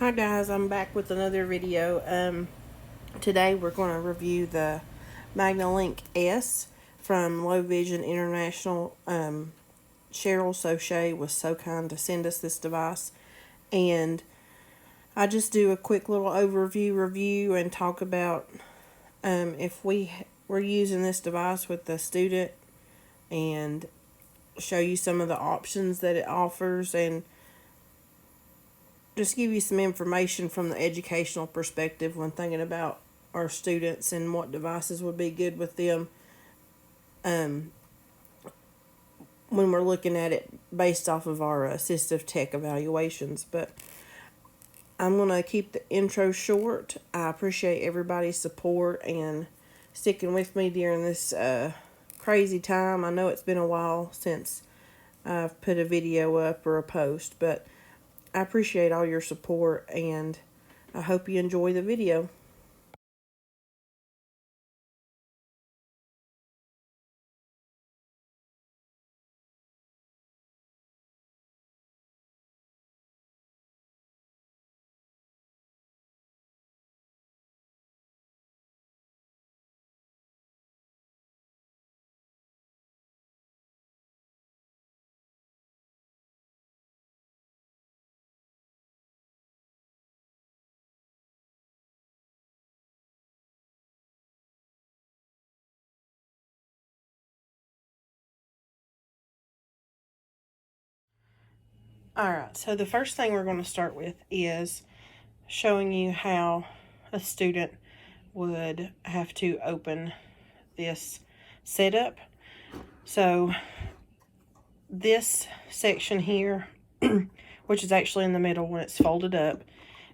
Hi guys, I'm back with another video. Today we're going to review the Magnilink S from Low Vision International. Cheryl Saucier was so kind to send us this device, and I just do a quick little overview review and talk about if we were using this device with the student, and show you some of the options that it offers, and just give you some information from the educational perspective when thinking about our students and what devices would be good with them when we're looking at it based off of our assistive tech evaluations. But I'm going to keep the intro short. I appreciate everybody's support and sticking with me during this crazy time. I know it's been a while since I've put a video up or a post, but I appreciate all your support, and I hope you enjoy the video. Alright, so the first thing we're going to start with is showing you how a student would have to open this setup. So this section here, which is actually in the middle when it's folded up,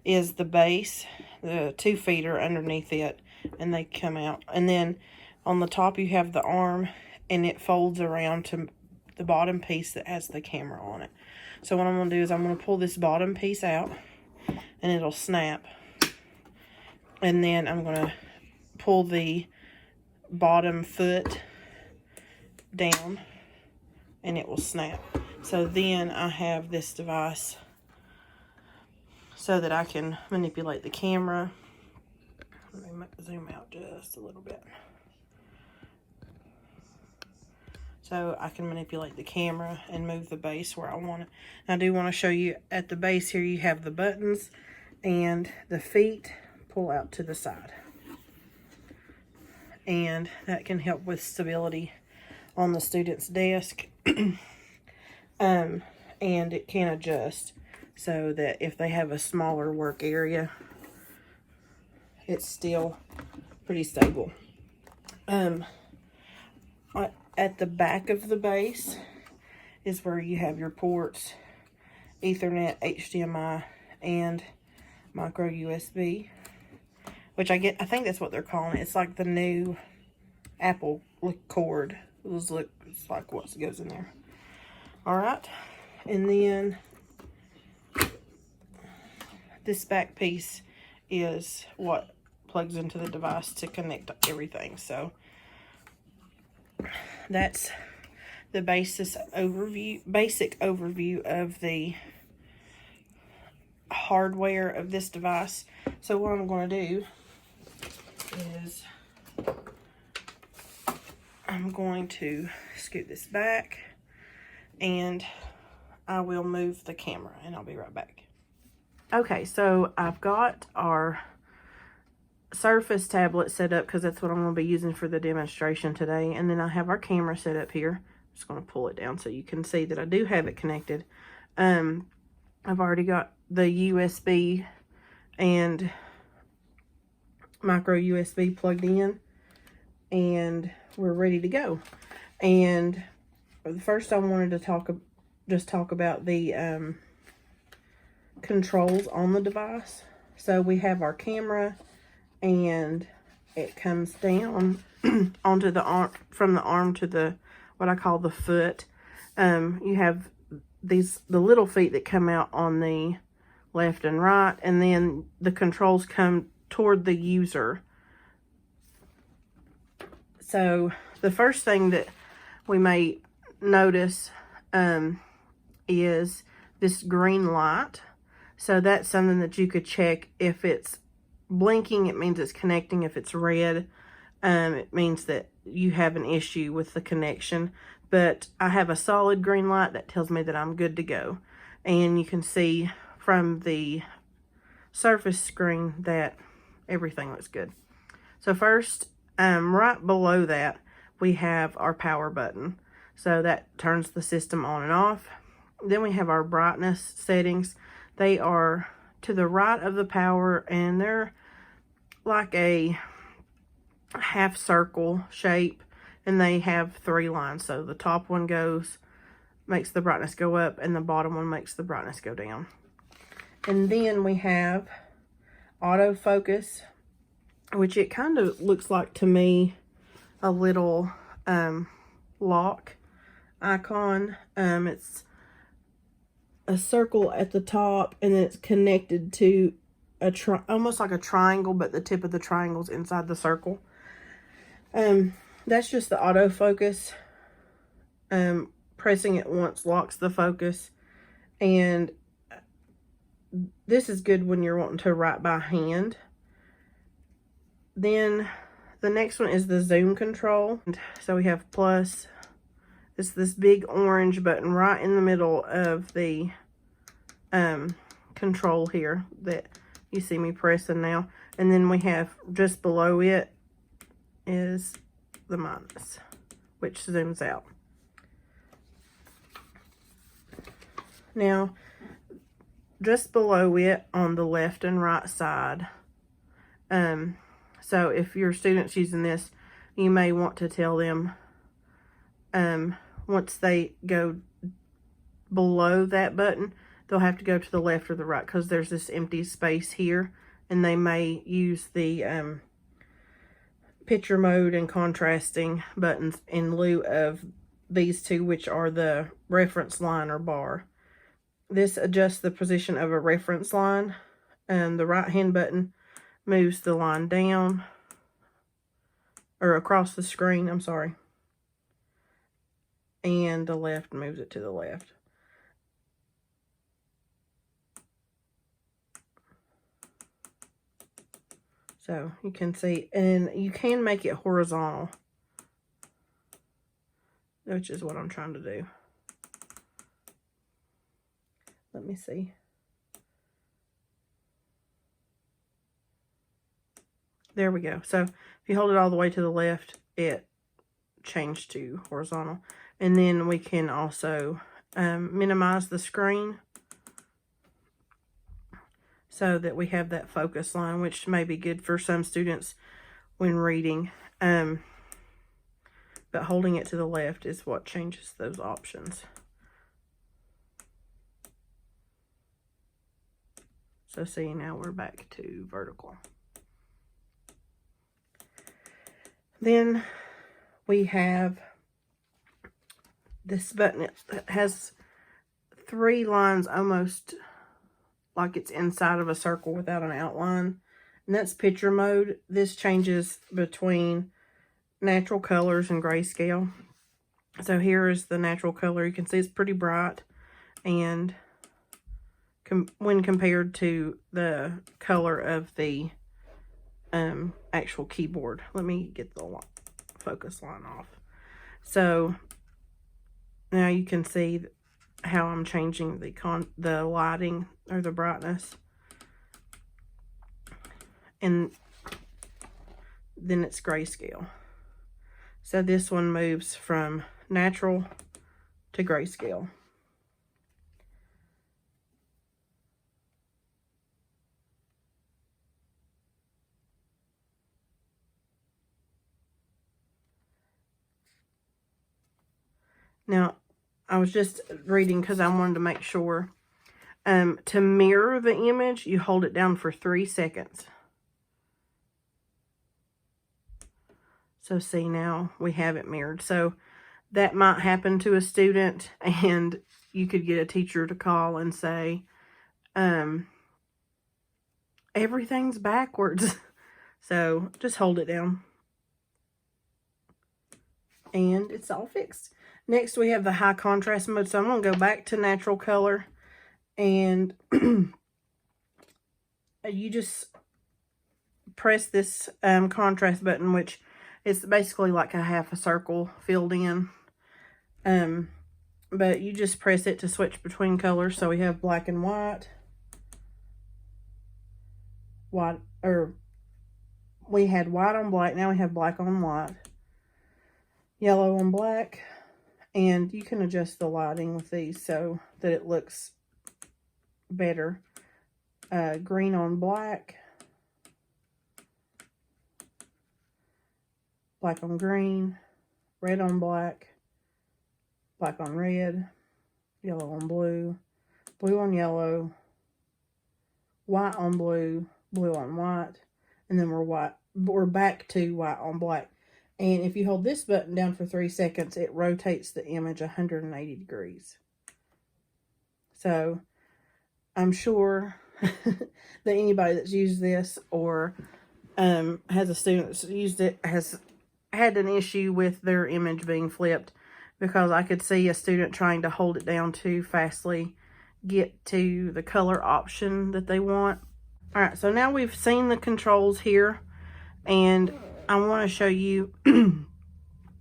is the base. The 2 feet are underneath it and they come out. And then on the top you have the arm, and it folds around to the bottom piece that has the camera on it. So what I'm going to do is I'm going to pull this bottom piece out and it'll snap. And then I'm going to pull the bottom foot down and it will snap. So then I have this device so that I can manipulate the camera. Let me zoom out just a little bit. So I can manipulate the camera and move the base where I want it. And I do want to show you at the base here you have the buttons, and the feet pull out to the side. And that can help with stability on the student's desk. And it can adjust so that if they have a smaller work area, it's still pretty stable. At the back of the base is where you have your ports, Ethernet, HDMI, and micro USB, which I think that's what they're calling it. It's like the new Apple cord. It's like what goes in there. Alright, and then this back piece is what plugs into the device to connect everything. So that's the basic overview of the hardware of this device. So what I'm going to do is I'm going to scoot this back, and I will move the camera, and I'll be right back. Okay, so I've got our Surface tablet set up because that's what I'm going to be using for the demonstration today. And then I have our camera set up here. I'm just going to pull it down so you can see that I do have it connected. I've already got the USB and micro USB plugged in, and we're ready to go. And first I wanted to talk about the controls on the device. So we have our camera, and it comes down onto the arm, from the arm to the what I call the foot. You have the little feet that come out on the left and right, and then the controls come toward the user. So the first thing that we may notice is this green light. So that's something that you could check. If it's blinking, it means it's connecting. If it's red, it means that you have an issue with the connection. But I have a solid green light that tells me that I'm good to go. And you can see from the surface screen that everything looks good. So first, right below that, we have our power button. So that turns the system on and off. Then we have our brightness settings. They are to the right of the power, and they're like a half circle shape, and they have 3 lines. So the top one makes the brightness go up, and the bottom one makes the brightness go down. And then we have autofocus, which it kind of looks like to me a little lock icon. It's a circle at the top, and then it's connected to almost like a triangle, but the tip of the triangle's inside the circle. That's just the autofocus. Pressing it once locks the focus, and this is good when you're wanting to write by hand. Then the next one is the zoom control. So we have plus. It's this big orange button right in the middle of the control here that you see me pressing now. And then we have just below it is the minus, which zooms out. Now, just below it on the left and right side, so if your student's using this, you may want to tell them once they go below that button, they'll have to go to the left or the right, because there's this empty space here, and they may use the picture mode and contrasting buttons in lieu of these two, which are the reference line or bar. This adjusts the position of a reference line, and the right hand button moves the line down, or across the screen, I'm sorry, and the left moves it to the left. So you can see, and you can make it horizontal, which is what I'm trying to do. Let me see. There we go. So if you hold it all the way to the left, it changed to horizontal. And then we can also minimize the screen so that we have that focus line, which may be good for some students when reading. But holding it to the left is what changes those options. So see, now we're back to vertical. Then we have this button. It has 3 lines, almost like it's inside of a circle without an outline. And that's picture mode. This changes between natural colors and grayscale. So here is the natural color. You can see it's pretty bright, and when compared to the color of the actual keyboard. Let me get the focus line off. So now you can see how I'm changing the lighting or the brightness, and then it's grayscale. So this one moves from natural to grayscale. Now, I was just reading because I wanted to make sure. To mirror the image, you hold it down for 3 seconds. So see, now we have it mirrored. So that might happen to a student, and you could get a teacher to call and say, everything's backwards. So just hold it down, and it's all fixed. Next, we have the high contrast mode. So I'm going to go back to natural color, and you just press this contrast button, which is basically like a half a circle filled in. But you just press it to switch between colors. So we have black and white, or we had white on black, now we have black on white, yellow on black, and you can adjust the lighting with these so that it looks better. Green on black, black on green, red on black, black on red, yellow on blue, blue on yellow, white on blue, blue on white, and then we're back to white on black. And if you hold this button down for 3 seconds, it rotates the image 180 degrees. So I'm sure that anybody that's used this or has a student that's used it has had an issue with their image being flipped, because I could see a student trying to hold it down too fastly, get to the color option that they want. All right, so now we've seen the controls here, and I want to show you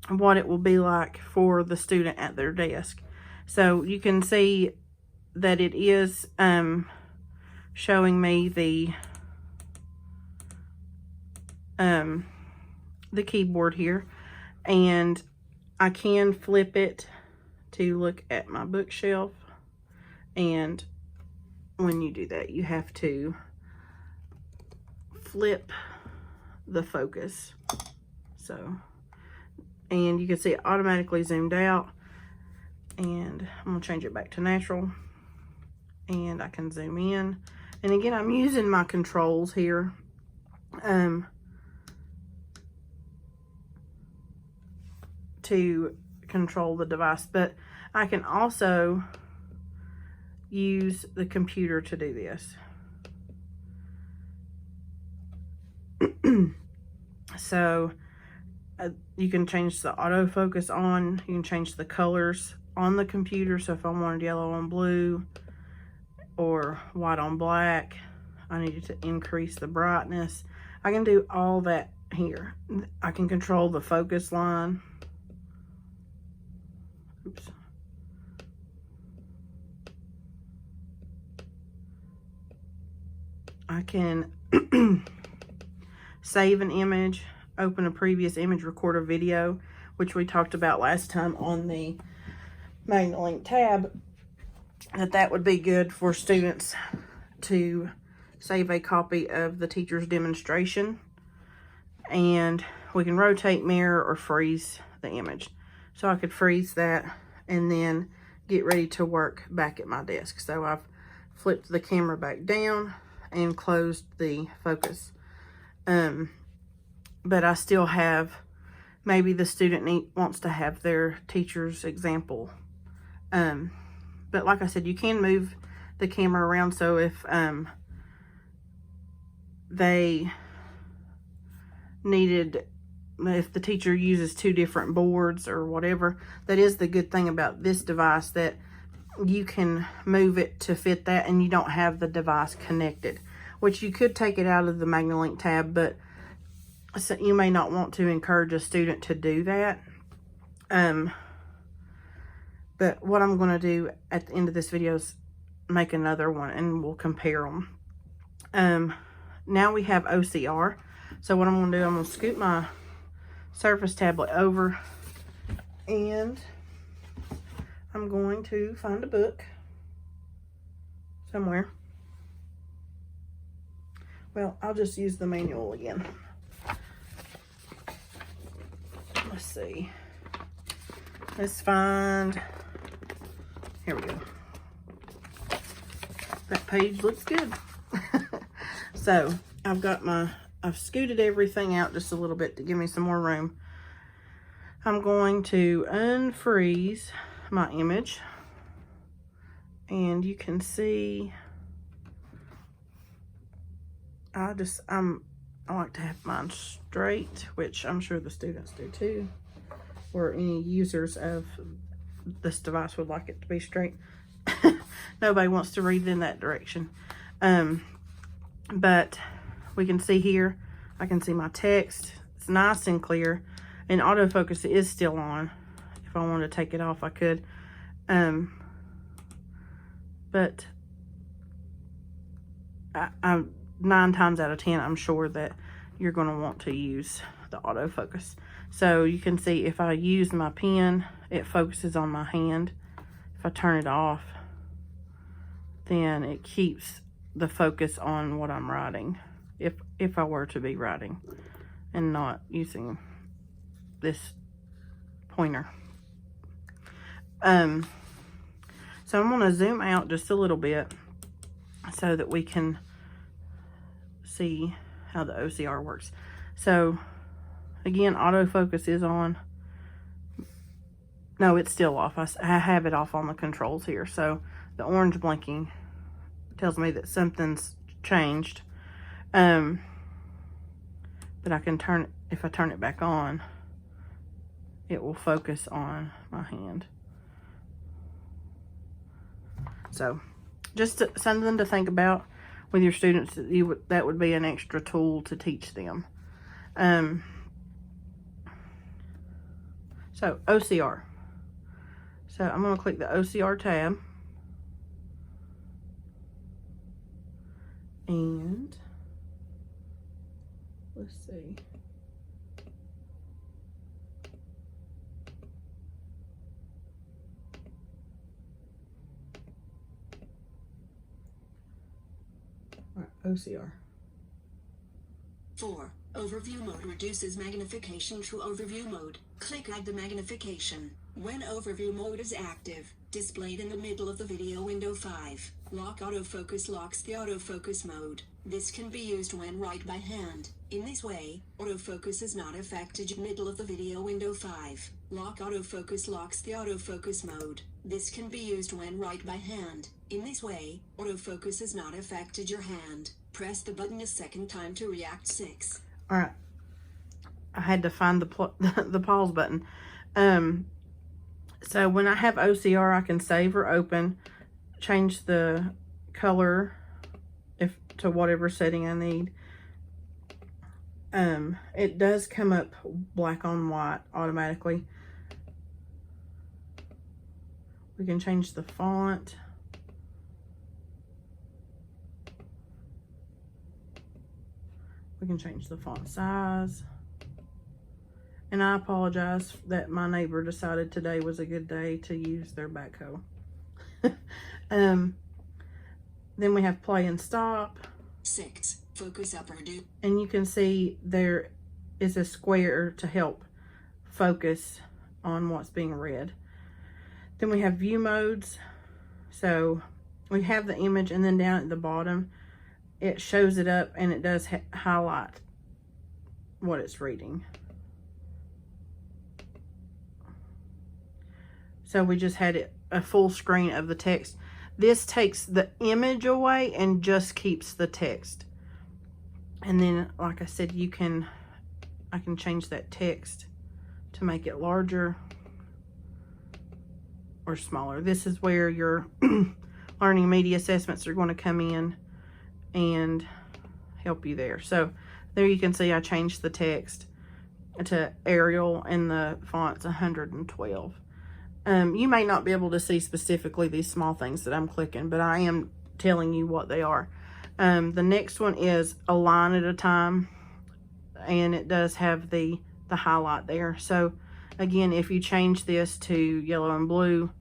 what it will be like for the student at their desk. So you can see that it is showing me the keyboard here, and I can flip it to look at my bookshelf. And when you do that, you have to flip the focus. So, and you can see it automatically zoomed out, and I'm gonna change it back to natural, and I can zoom in. And again, I'm using my controls here to control the device, but I can also use the computer to do this. So you can change the autofocus on, you can change the colors on the computer. So if I wanted yellow on blue or white on black, I needed to increase the brightness, I can do all that here. I can control the focus line. Oops. I can save an image, open a previous image, record a video, which we talked about last time on the Magnilink tab, that would be good for students to save a copy of the teacher's demonstration. And we can rotate, mirror, or freeze the image. So I could freeze that and then get ready to work back at my desk. So I've flipped the camera back down and closed the focus. But I still have, maybe the student wants to have their teacher's example. But like I said, you can move the camera around. So if they needed, if the teacher uses 2 different boards or whatever, that is the good thing about this device, that you can move it to fit that and you don't have the device connected, which you could take it out of the Magnilink tab, but so you may not want to encourage a student to do that. But what I'm going to do at the end of this video is make another one and we'll compare them. Now we have OCR. So what I'm going to do, I'm going to scoot my Surface tablet over, and I'm going to find a book somewhere. Well, I'll just use the manual again. Let's see. Let's find, here we go. That page looks good. So I've scooted everything out just a little bit to give me some more room. I'm going to unfreeze my image, and you can see I like to have mine straight, which I'm sure the students do too, or any users of this device would like it to be straight. Nobody wants to read in that direction. But we can see here, I can see my text. It's nice and clear. And autofocus is still on. If I wanted to take it off, I could. But I 9 times out of 10, I'm sure that you're going to want to use the autofocus. So you can see if I use my pen, it focuses on my hand. If I turn it off, then it keeps the focus on what I'm writing. If I were to be writing and not using this pointer. So I'm going to zoom out just a little bit so that we can see how the OCR works. So again, autofocus is on. No, it's still off. I have it off on the controls here. So the orange blinking tells me that something's changed. But I can turn it, if I turn it back on, it will focus on my hand. So just something to think about with your students. That would be an extra tool to teach them. So OCR. So I'm going to click the OCR tab. And let's see. All right, OCR. 4. Overview mode reduces magnification to overview mode. Click Add the magnification. When overview mode is active, displayed in the middle of the video window. 5. Lock autofocus locks the autofocus mode. This can be used when right by hand. In this way, autofocus is not affected in the middle of the video window. 5. Lock autofocus locks the autofocus mode. This can be used when right by hand. In this way, autofocus is not affected your hand. Press the button a second time to react. 6. All right. I had to find the pause button. So when I have OCR, I can save or open, change the color to whatever setting I need. It does come up black on white automatically. We can change the font. We can change the font size. And I apologize that my neighbor decided today was a good day to use their backhoe. Then we have play and stop. 6. Focus up or do. And you can see there is a square to help focus on what's being read. Then we have view modes. So we have the image, and then down at the bottom, it shows it up and it does highlight what it's reading. So we just had it a full screen of the text. This takes the image away and just keeps the text. And then, like I said, I can change that text to make it larger or smaller. This is where your learning media assessments are going to come in and help you there. So there you can see I changed the text to Arial and the font's 112. You may not be able to see specifically these small things that I'm clicking, but I am telling you what they are. The next one is a line at a time, and it does have the highlight there. So again, if you change this to yellow and blue,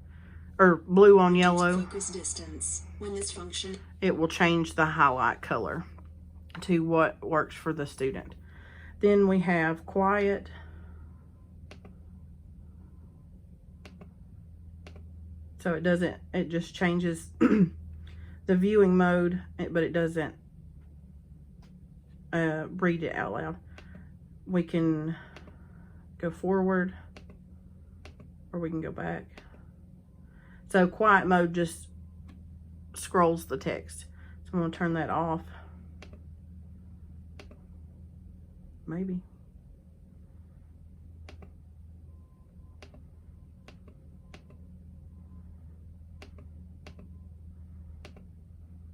or blue on yellow, focus distance. When this function, it will change the highlight color to what works for the student. Then we have quiet. So it just changes the viewing mode, but it doesn't read it out loud. We can go forward or we can go back. So quiet mode just scrolls the text. So I'm going to turn that off. Maybe.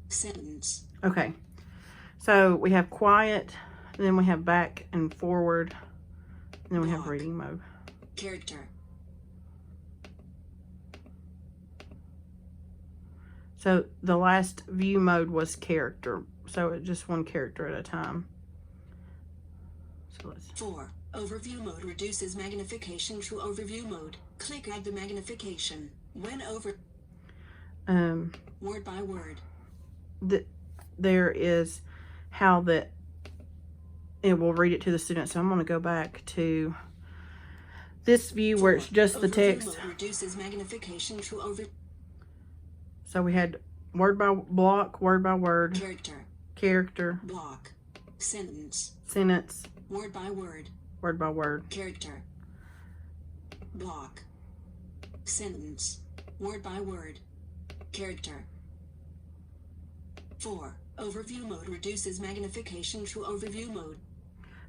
Sentence. Okay. So we have quiet, and then we have back and forward, and then we have Block. reading mode. Character. So the last view mode was character. So it's just one character at a time. So let's... 4. Overview mode reduces magnification to overview mode. Click add the magnification. When over... word by word. There is how that it will read it to the student. So I'm going to go back to this view where it's just the text. Overview mode reduces magnification to over... So we had word by block, word by word, character, block, sentence, word by word, character, block, sentence, word by word, character. 4. Overview mode reduces magnification to overview mode.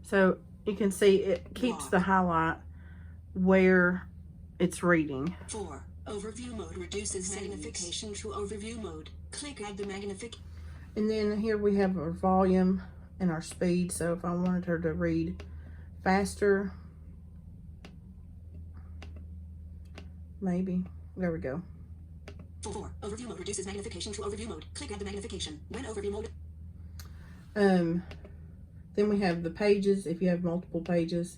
So you can see it keeps the highlight where it's reading. 4. Overview mode reduces magnification to overview mode. Click add the magnification. And then here we have our volume and our speed. So if I wanted her to read faster, maybe. There we go. 4. Overview mode reduces magnification to overview mode. Click add the magnification. When overview mode. Then we have the pages. If you have multiple pages,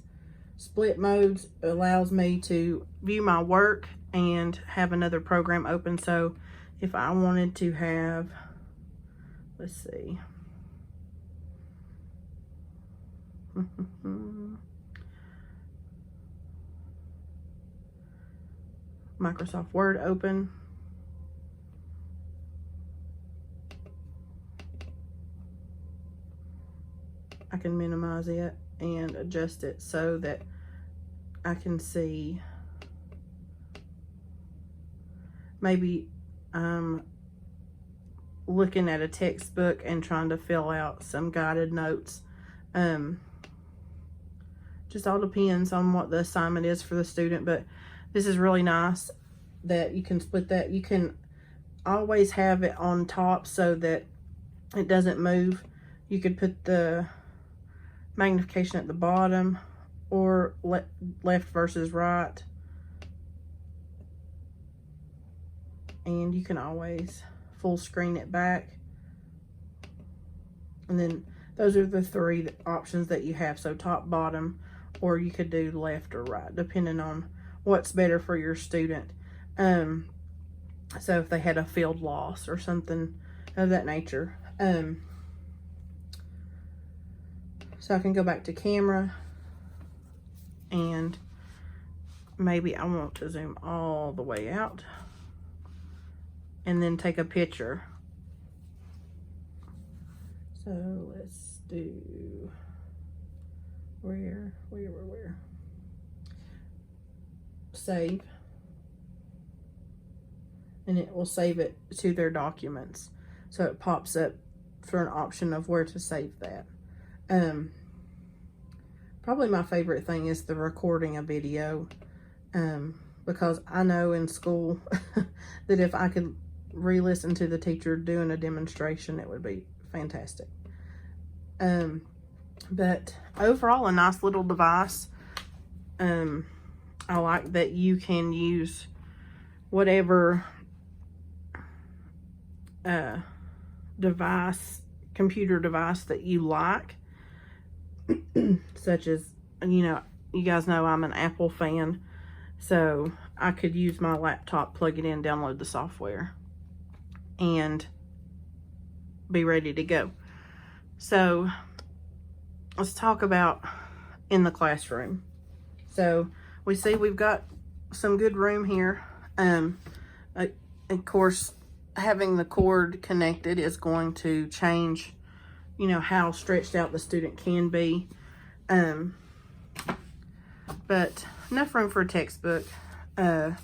split modes allows me to view my work and have another program open. So if I wanted to have, let's see, Microsoft Word open. I can minimize it and adjust it so that I can see. Maybe I'm looking at a textbook and trying to fill out some guided notes. Just all depends on what the assignment is for the student, but this is really nice that you can split that. You can always have it on top so that it doesn't move. You could put the magnification at the bottom or left versus right. And you can always full screen it back. And then those are the three options that you have. So top, bottom, or you could do left or right, depending on what's better for your student. So if they had a field loss or something of that nature. So I can go back to camera and maybe I want to zoom all the way out and then take a picture. So let's do where? Save. And it will save it to their documents. So it pops up for an option of where to save that. Probably my favorite thing is the recording a video, because I know in school that if I could re-listen to the teacher doing a demonstration, it would be fantastic. But overall, a nice little device. I like that you can use whatever computer device that you like. Such as, you guys know I'm an Apple fan, so I could use my laptop, plug it in, download the software, and be ready to go. So let's talk about in the classroom. So we see we've got some good room here. Of course, having the cord connected is going to change how stretched out the student can be. But enough room for a textbook. You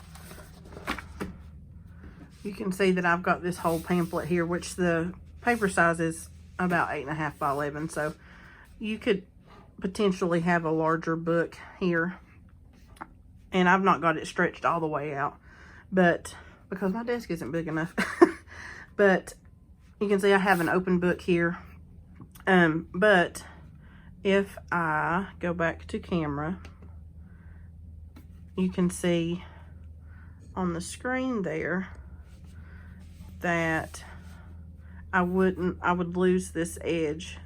can see that I've got this whole pamphlet here, which the paper size is about 8.5 by 11. So you could potentially have a larger book here. And I've not got it stretched all the way out, but because my desk isn't big enough. But you can see I have an open book here. But if I go back to camera, you can see on the screen there that I would lose this edge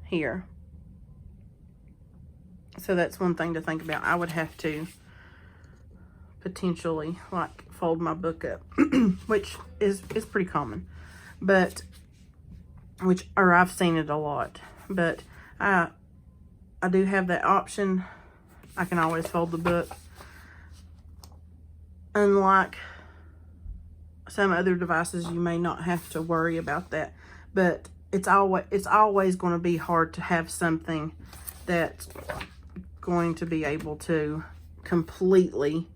here. So that's one thing to think about. I would have to potentially like fold my book up, which is pretty common, but I've seen it a lot, but I do have that option. I can always fold the book. Unlike some other devices, you may not have to worry about that, but it's always going to be hard to have something that's going to be able to completely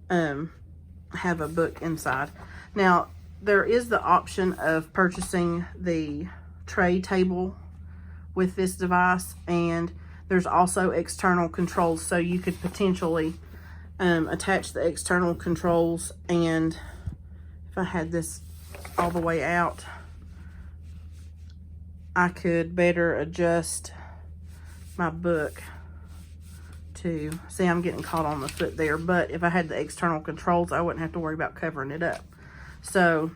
have a book inside. Now, there is the option of purchasing the tray table with this device, and there's also external controls, so you could potentially attach the external controls, and if I had this all the way out, I could better adjust my book to, see, I'm getting caught on the foot there, but if I had the external controls, I wouldn't have to worry about covering it up. So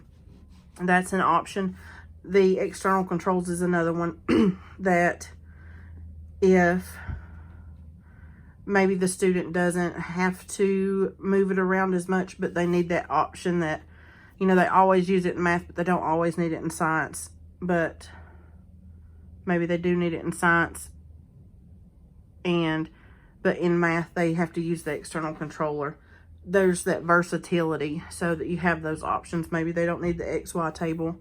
that's an option. The external controls is another one that if maybe the student doesn't have to move it around as much, but they need that option that, you know, they always use it in math, but they don't always need it in science, but maybe they do need it in science, but in math they have to use the external controller. There's that versatility so that you have those options. Maybe they don't need the XY table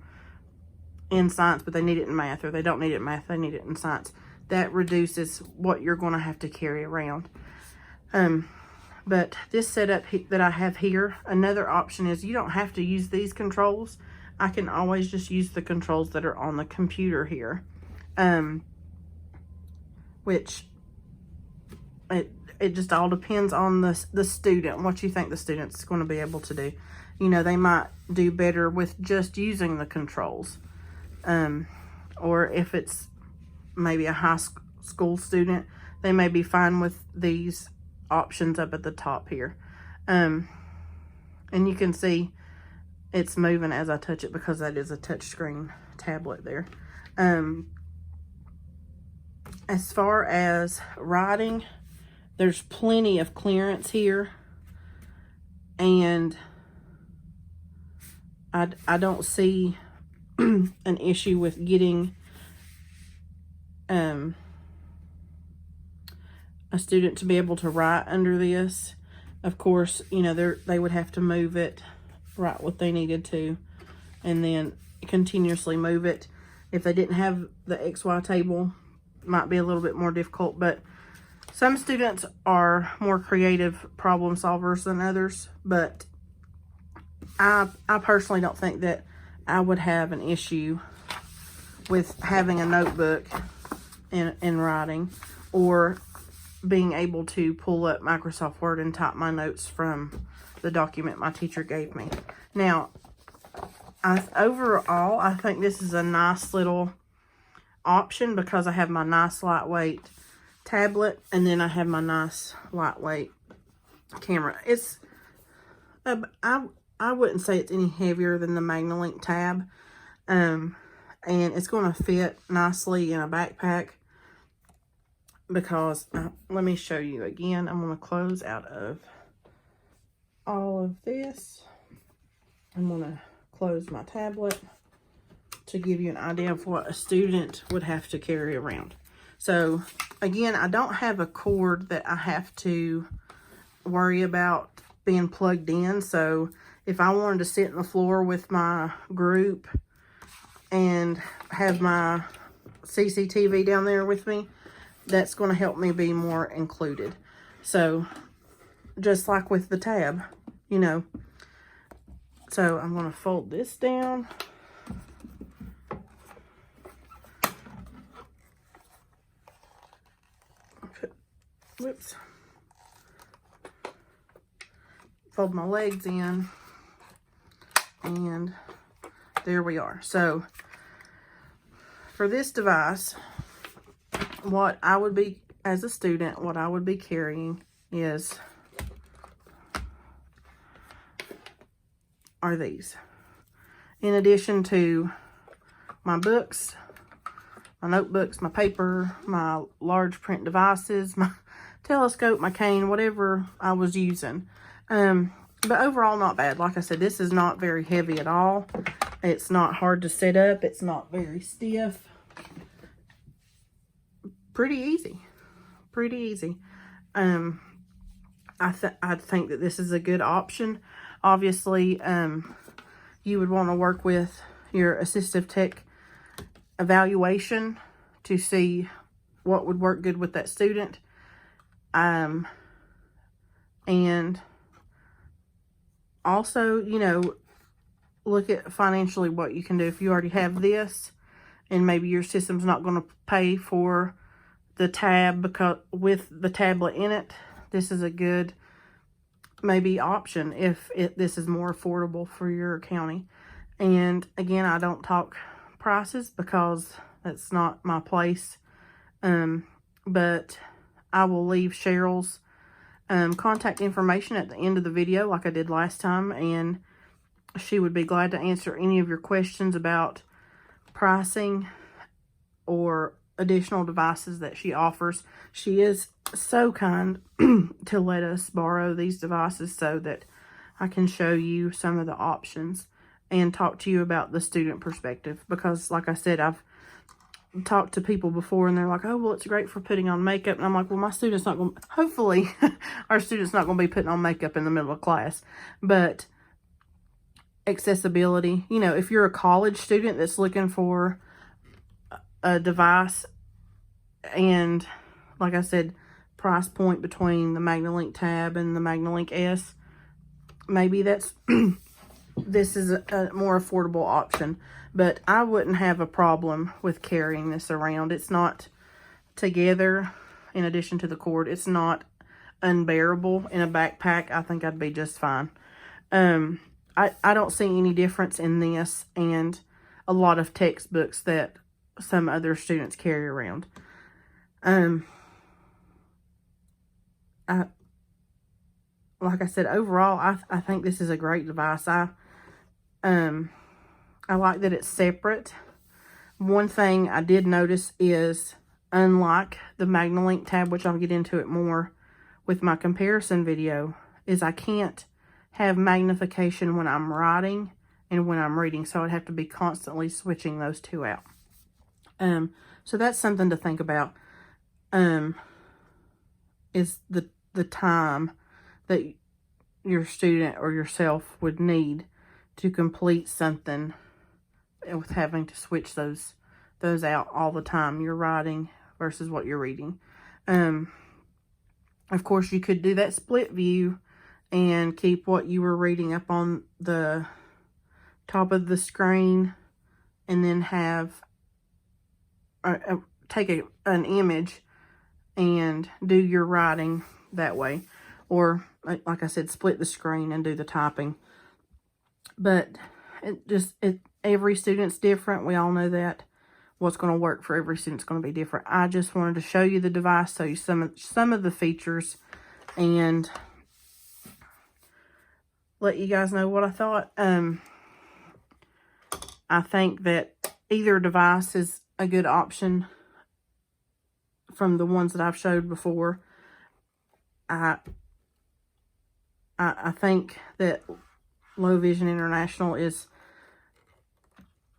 in science, but they need it in math, or they don't need it in math, they need it in science. That reduces what you're going to have to carry around. But this setup that I have here, another option is you don't have to use these controls. I can always just use the controls that are on the computer here, which it just all depends on the student, what you think the student's going to be able to do. You know, they might do better with just using the controls, or if it's maybe a high school student, they may be fine with these options up at the top here. And you can see it's moving as I touch it because that is a touchscreen tablet there. As far as writing, there's plenty of clearance here, and I don't see an issue with getting a student to be able to write under this. Of course, you know, they would have to move it, write what they needed to, and then continuously move it. If they didn't have the XY table, it might be a little bit more difficult, but some students are more creative problem solvers than others, but I personally don't think that I would have an issue with having a notebook and writing, or being able to pull up Microsoft Word and type my notes from the document my teacher gave me. Now, overall, I think this is a nice little option because I have my nice lightweight tablet, and then I have my nice lightweight camera. It's I wouldn't say it's any heavier than the Magnilink tab, and it's going to fit nicely in a backpack because let me show you again. I'm going to close out of all of this. I'm going to close my tablet to give you an idea of what a student would have to carry around. So again, I don't have a cord that I have to worry about being plugged in. So if I wanted to sit on the floor with my group and have my CCTV down there with me, that's going to help me be more included. So just like with the tab, you know. So I'm going to fold this down. Whoops. Fold my legs in, and there we are. So for this device, what I would be, as a student, what I would be carrying are these. In addition to my books, my notebooks, my paper, my large print devices, my telescope, my cane, whatever I was using. But overall, not bad. Like I said, this is not very heavy at all. It's not hard to set up. It's not very stiff. Pretty easy. Pretty easy. I think that this is a good option. Obviously, you would want to work with your assistive tech evaluation to see what would work good with that student. And also, you know, look at financially what you can do. If you already have this and maybe your system's not going to pay for the tab because with the tablet in it, this is a good maybe option if this is more affordable for your county. And again, I don't talk prices because that's not my place. But I will leave Cheryl's contact information at the end of the video like I did last time, and she would be glad to answer any of your questions about pricing or additional devices that she offers. She is so kind to let us borrow these devices so that I can show you some of the options and talk to you about the student perspective, because like I said, I've talked to people before and they're like, oh, well, it's great for putting on makeup. And I'm like, well, my student's not going to, hopefully our student's not going to be putting on makeup in the middle of class. But accessibility, you know, if you're a college student that's looking for a device, and like I said, price point between the Magnilink tab and the Magnilink S, maybe that's this is a more affordable option. But I wouldn't have a problem with carrying this around. It's not together, in addition to the cord, it's not unbearable in a backpack. I think I'd be just fine. I don't see any difference in this and a lot of textbooks that some other students carry around. Like I said, overall, I think this is a great device. I like that it's separate. One thing I did notice is, unlike the Magnilink tab, which I'll get into it more with my comparison video, is I can't have magnification when I'm writing and when I'm reading. So I'd have to be constantly switching those two out. So that's something to think about. Is the time that your student or yourself would need to complete something with having to switch those out all the time. You're writing versus what you're reading. Of course, you could do that split view and keep what you were reading up on the top of the screen, and then have take an image and do your writing that way. Or, like I said, split the screen and do the typing. But every student's different. We all know that. What's going to work for every student's going to be different. I just wanted to show you the device, show you some of the features, and let you guys know what I thought. I think that either device is a good option from the ones that I've showed before. I think that Low Vision International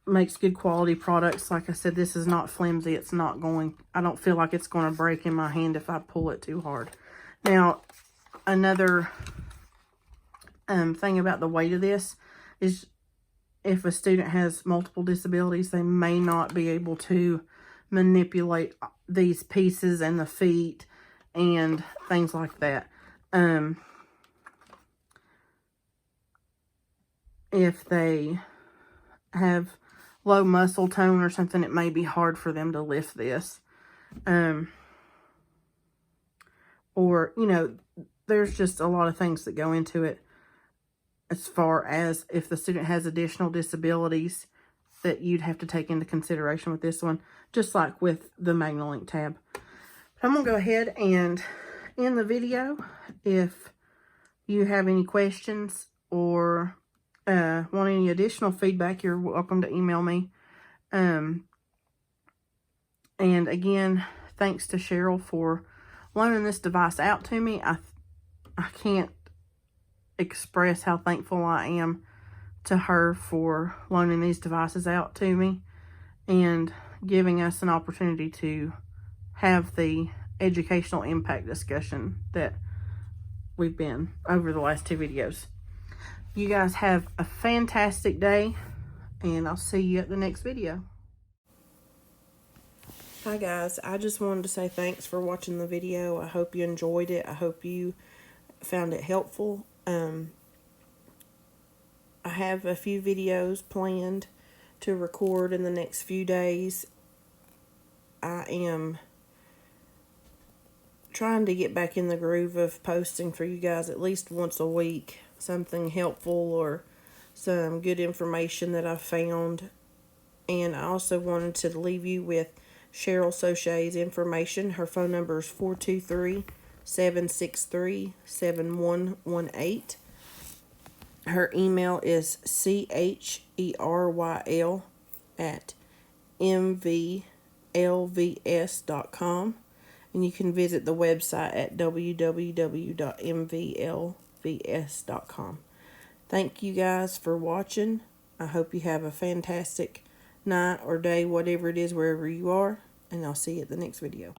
makes good quality products. Like I said, this is not flimsy. It's not going, I don't feel like it's going to break in my hand if I pull it too hard. Now, another thing about the weight of this is, if a student has multiple disabilities, they may not be able to manipulate these pieces and the feet and things like that. If they have low muscle tone or something, it may be hard for them to lift this. Or, you know, there's just a lot of things that go into it as far as if the student has additional disabilities. that you'd have to take into consideration with this one, just like with the Magnilink tab. But I'm going to go ahead and end the video. If you have any questions or want any additional feedback, you're welcome to email me. And again, thanks to Cheryl for loaning this device out to me. I can't express how thankful I am to her for loaning these devices out to me and giving us an opportunity to have the educational impact discussion that we've been over the last 2 videos. You guys have a fantastic day, and I'll see you at the next video. Hi guys, I just wanted to say thanks for watching the video. I hope you enjoyed it. I hope you found it helpful. I have a few videos planned to record in the next few days. I am trying to get back in the groove of posting for you guys at least once a week, something helpful or some good information that I found. And I also wanted to leave you with Cheryl Saucier's information. Her phone number is 423-763-7118. Her email is cheryl@mvlvs.com. And you can visit the website at www.mvlvs.com. Thank you guys for watching. I hope you have a fantastic night or day, whatever it is, wherever you are. And I'll see you at the next video.